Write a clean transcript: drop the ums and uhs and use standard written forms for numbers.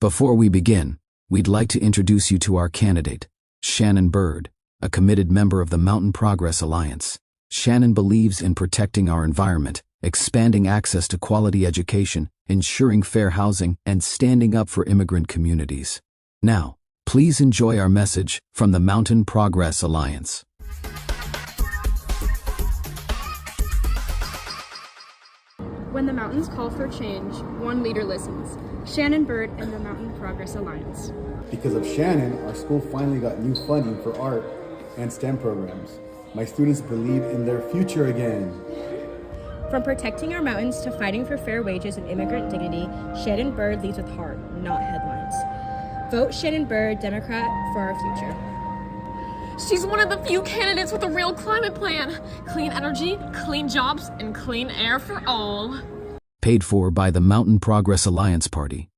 Before we begin, we'd like to introduce you to our candidate, Shannon Bird, a committed member of the Mountain Progress Alliance. Shannon believes in protecting our environment, expanding access to quality education, ensuring fair housing, and standing up for immigrant communities. Now, please enjoy our message from the Mountain Progress Alliance. When the mountains call for change, one leader listens. Shannon Bird and the Mountain Progress Alliance. Because of Shannon, our school finally got new funding for art and STEM programs. My students believe in their future again. From protecting our mountains to fighting for fair wages and immigrant dignity, Shannon Bird leads with heart, not headlines. Vote Shannon Bird, Democrat, for our future. She's one of the few candidates with a real climate plan. Clean energy, clean jobs, and clean air for all. Paid for by the Mountain Progress Alliance Party.